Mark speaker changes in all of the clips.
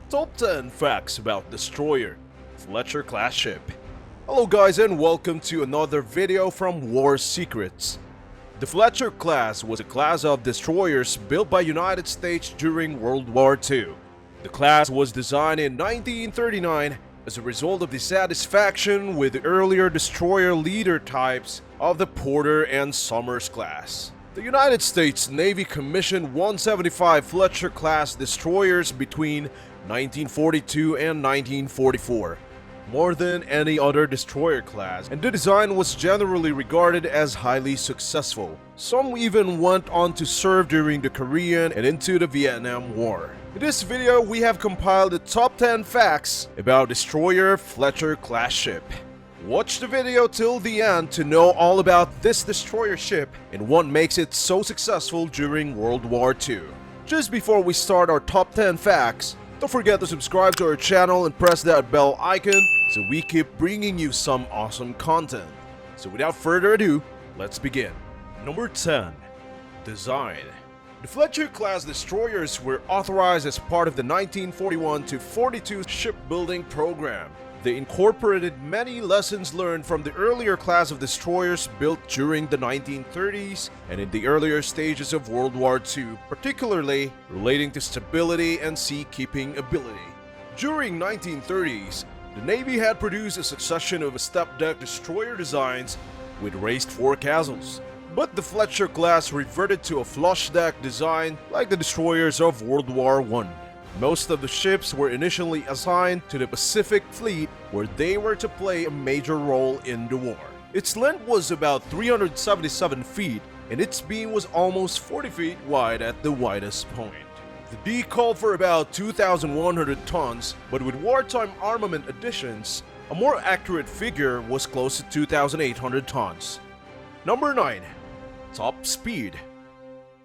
Speaker 1: Top 10 Facts about Destrоyer Fletsher class ship. Hello guys and welcome to another video from War Secrets. The Fletcher class was a class of destroyers built by United States during World War II. The class was designed in 1939 as a result of dissatisfaction with the earlier destroyer leader types of the Porter and Somers class. The United States Navy commissioned 175 Fletcher class destroyers between 1942 and 1944, more than any other destroyer class, and the design was generally regarded as highly successful. Some even went on to serve during the Korean and into the Vietnam War. In this video, we have compiled the top 10 facts about Destrоyer Fletsher class ship. Watch the video till the end to know all about this destroyer ship and what makes it so successful during World War II. Just before we start our top 10 facts, don't forget to subscribe to our channel and press that bell icon so we keep bringing you some awesome content. So without further ado, let's begin. Number 10. Design. The Fletcher class destroyers were authorized as part of the 1941-42 shipbuilding program. They incorporated many lessons learned from the earlier class of destroyers built during the 1930s and in the earlier stages of World War II, particularly relating to stability and sea-keeping ability. During 1930s, the Navy had produced a succession of step-deck destroyer designs with raised forecastles. But the Fletcher class reverted to a flush-deck design like the destroyers of World War I. Most of the ships were initially assigned to the Pacific Fleet, where they were to play a major role in the war. Its length was about 377 feet, and its beam was almost 40 feet wide at the widest point. The D called for about 2,100 tons, but with wartime armament additions, a more accurate figure was close to 2,800 tons. Number 9. Top speed.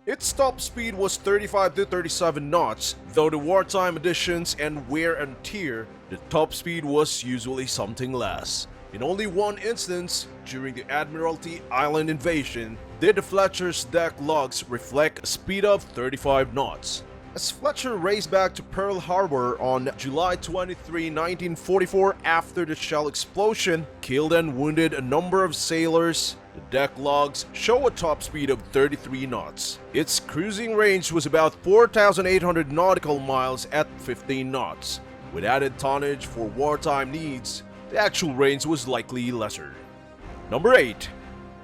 Speaker 1: Its top speed was 35 to 37 knots, though the wartime additions and wear and tear, the top speed was usually something less. In only one instance, during the Admiralty Island invasion, did the Fletcher's deck logs reflect a speed of 35 knots. As Fletcher raced back to Pearl Harbor on July 23, 1944 after the shell explosion killed and wounded a number of sailors, the deck logs show a top speed of 33 knots. Its cruising range was about 4,800 nautical miles at 15 knots. With added tonnage for wartime needs, the actual range was likely lesser. Number 8.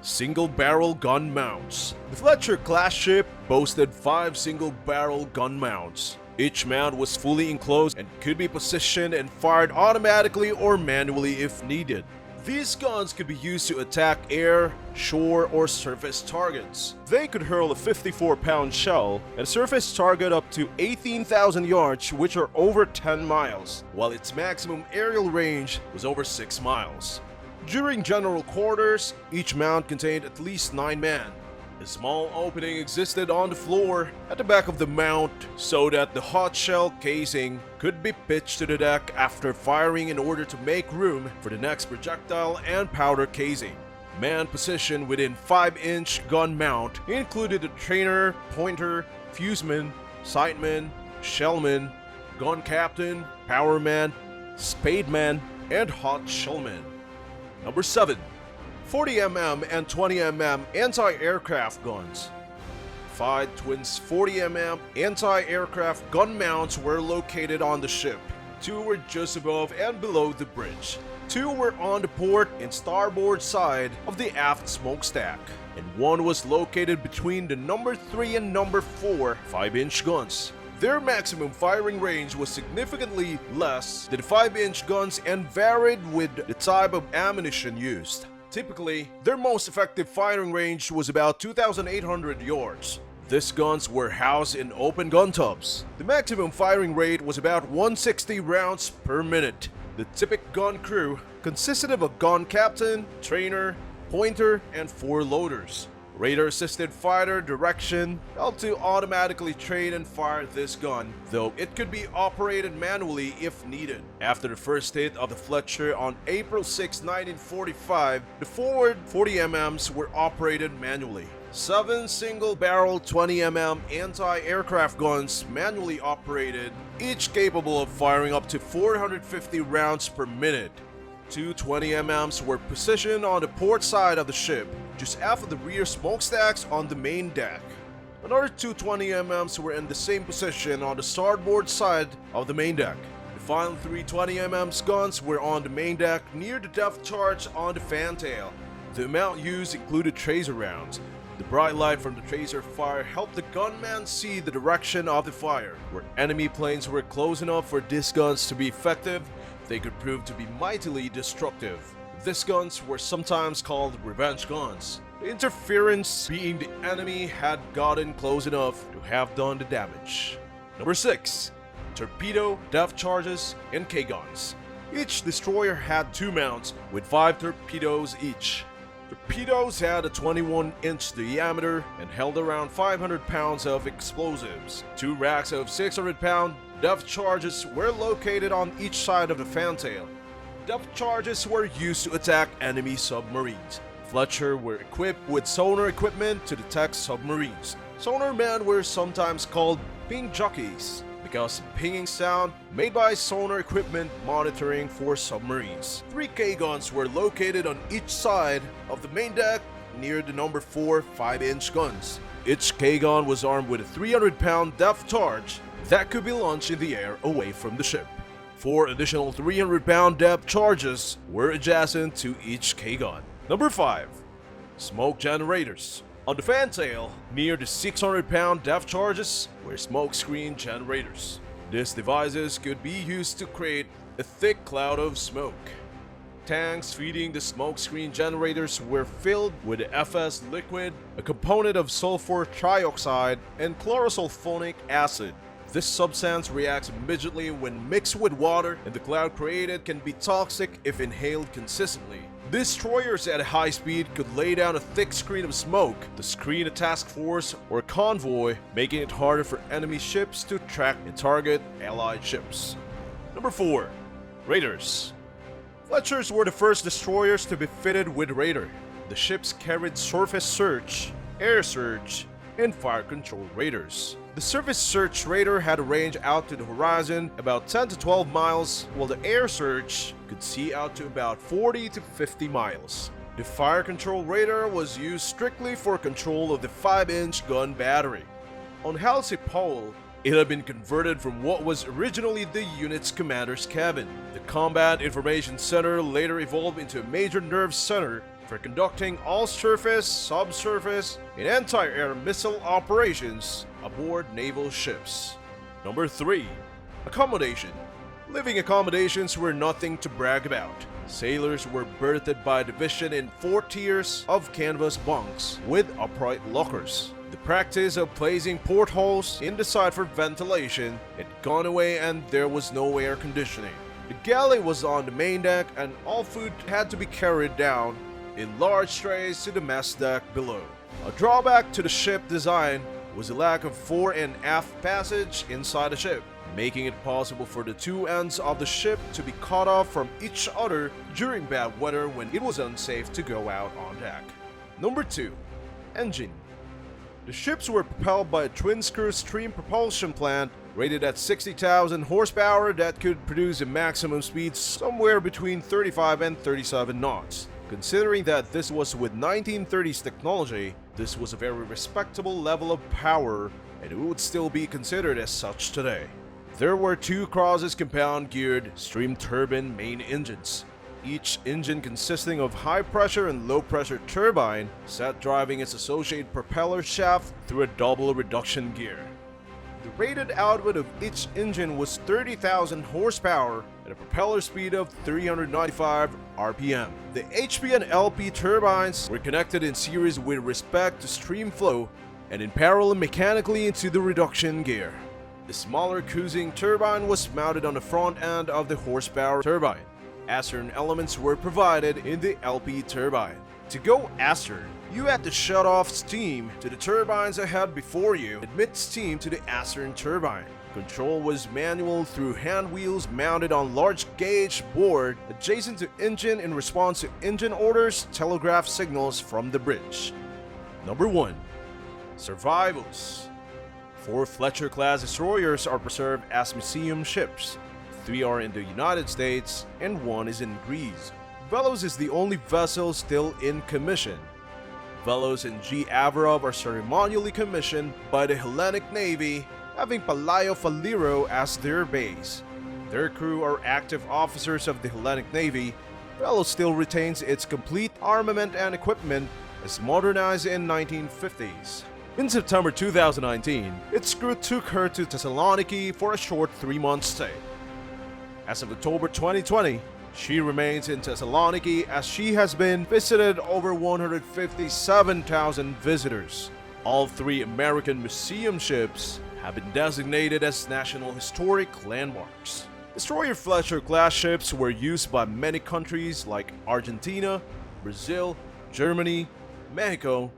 Speaker 1: Single-barrel gun mounts. The Fletcher class ship boasted 5 single-barrel gun mounts. Each mount was fully enclosed and could be positioned and fired automatically or manually if needed. These guns could be used to attack air, shore, or surface targets. They could hurl a 54-pound shell at a surface target up to 18,000 yards, which are over 10 miles, while its maximum aerial range was over 6 miles. During general quarters, each mount contained at least 9 men. A small opening existed on the floor at the back of the mount so that the hot shell casing could be pitched to the deck after firing in order to make room for the next projectile and powder casing. Men positioned within 5-inch gun mount included the trainer, pointer, fuseman, sightman, shellman, gun captain, powerman, spademan, and hot shellman. Number 7. 40mm and 20mm anti-aircraft guns. 5 twins 40mm anti-aircraft gun mounts were located on the ship. 2 were just above and below the bridge. 2 were on the port and starboard side of the aft smokestack, and 1 was located between the number 3 and number 4 5-inch guns. Their maximum firing range was significantly less than 5-inch guns and varied with the type of ammunition used. Typically, their most effective firing range was about 2,800 yards. These guns were housed in open gun tubs. The maximum firing rate was about 160 rounds per minute. The typical gun crew consisted of a gun captain, trainer, pointer, and 4 loaders. Radar-assisted fighter direction helped to automatically train and fire this gun, though it could be operated manually if needed. After the first hit of the Fletcher on April 6, 1945, the forward 40mm were operated manually. 7 single-barrel 20mm anti-aircraft guns manually operated each capable of firing up to 450 rounds per minute. Two 20mm were positioned on the port side of the ship, just after the rear smokestacks on the main deck. Another two 20mm were in the same position on the starboard side of the main deck. The final three 20mm guns were on the main deck near the depth charge on the fantail. The amount used included tracer rounds. The bright light from the tracer fire helped the gunman see the direction of the fire. Where enemy planes were close enough for these guns to be effective, they could prove to be mightily destructive. These guns were sometimes called revenge guns. The interference being the enemy had gotten close enough to have done the damage. Number 6. Torpedo, depth charges, and K-guns. Each destroyer had two mounts with 5 torpedoes each. Torpedoes had a 21-inch diameter and held around 500 pounds of explosives. Two racks of 600-pound depth charges were located on each side of the fantail. Depth charges were used to attack enemy submarines. Fletcher were equipped with sonar equipment to detect submarines. Sonar men were sometimes called ping jockeys because of pinging sound made by sonar equipment monitoring for submarines. 3 K-guns were located on each side of the main deck near the number 4 5-inch guns. Each K-gun was armed with a 300-pound depth charge that could be launched in the air away from the ship. 4 additional 300-pound depth charges were adjacent to each K-gun. Number 5. Smoke generators. On the fantail, near the 600-pound depth charges, were smoke screen generators. These devices could be used to create a thick cloud of smoke. Tanks feeding the smoke screen generators were filled with the FS liquid, a component of sulfur trioxide and chlorosulfonic acid. This substance reacts immediately when mixed with water, and the cloud created can be toxic if inhaled consistently. Destroyers at high speed could lay down a thick screen of smoke to screen a task force or convoy, making it harder for enemy ships to track and target allied ships. Number 4. Raiders. Fletchers were the first destroyers to be fitted with radar. The ships carried surface search, air search, and fire control radars. The surface search radar had a range out to the horizon about 10 to 12 miles, while the air search could see out to about 40 to 50 miles. The fire control radar was used strictly for control of the 5-inch gun battery. On Halsey Powell, it had been converted from what was originally the unit's commander's cabin. The Combat Information Center later evolved into a major nerve center for conducting all surface, subsurface, and anti-air missile operations aboard naval ships. Number 3. Accommodation. Living accommodations were nothing to brag about. Sailors were berthed by division in 4 tiers of canvas bunks with upright lockers. The practice of placing portholes in the side for ventilation had gone away and there was no air conditioning. The galley was on the main deck and all food had to be carried down in large trays to the mess deck below. A drawback to the ship design was the lack of fore and aft passage inside the ship, making it possible for the two ends of the ship to be cut off from each other during bad weather when it was unsafe to go out on deck. Number 2. Engine. The ships were propelled by a twin-screw steam propulsion plant rated at 60,000 horsepower that could produce a maximum speed somewhere between 35 and 37 knots. Considering that this was with 1930s technology, this was a very respectable level of power and it would still be considered as such today. There were 2 Crosses compound geared steam turbine main engines, each engine consisting of high pressure and low pressure turbine set driving its associated propeller shaft through a double reduction gear. The rated output of each engine was 30,000 horsepower at a propeller speed of 395 RPM. The HP and LP turbines were connected in series with respect to stream flow and in parallel mechanically into the reduction gear. The smaller cruising turbine was mounted on the front end of the horsepower turbine. Astern elements were provided in the LP turbine. To go astern, you had to shut off steam to the turbines ahead before you admit steam to the astern turbine. Control was manual through hand wheels mounted on large gauge board adjacent to engine in response to engine orders, telegraph signals from the bridge. Number 1. Survivals. 4 Fletcher-class destroyers are preserved as museum ships. 3 are in the United States and 1 is in Greece. Velos is the only vessel still in commission. Velos and G. Averov are ceremonially commissioned by the Hellenic Navy, having Palaio Faliro as their base. Their crew are active officers of the Hellenic Navy. Velos still retains its complete armament and equipment as modernized in 1950s. In September 2019, its crew took her to Thessaloniki for a short 3-month stay. As of October 2020, she remains in Thessaloniki as she has been visited over 157,000 visitors. All 3 American museum ships have been designated as National Historic Landmarks. Destroyer Fletcher class ships were used by many countries like Argentina, Brazil, Germany, Mexico,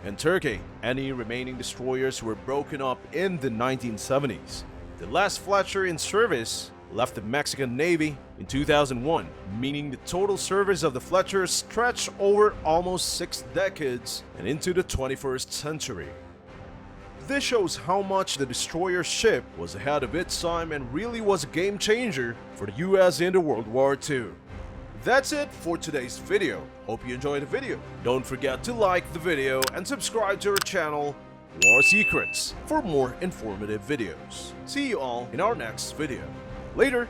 Speaker 1: and Turkey. Any remaining destroyers were broken up in the 1970s. The last Fletcher in service left the Mexican Navy in 2001, meaning the total service of the Fletcher stretched over almost 6 decades and into the 21st century. This shows how much the destroyer ship was ahead of its time and really was a game changer for the US in the World War II. That's it for today's video. Hope you enjoyed the video. Don't forget to like the video and subscribe to our channel, War Secrets, for more informative videos. See you all in our next video. Later!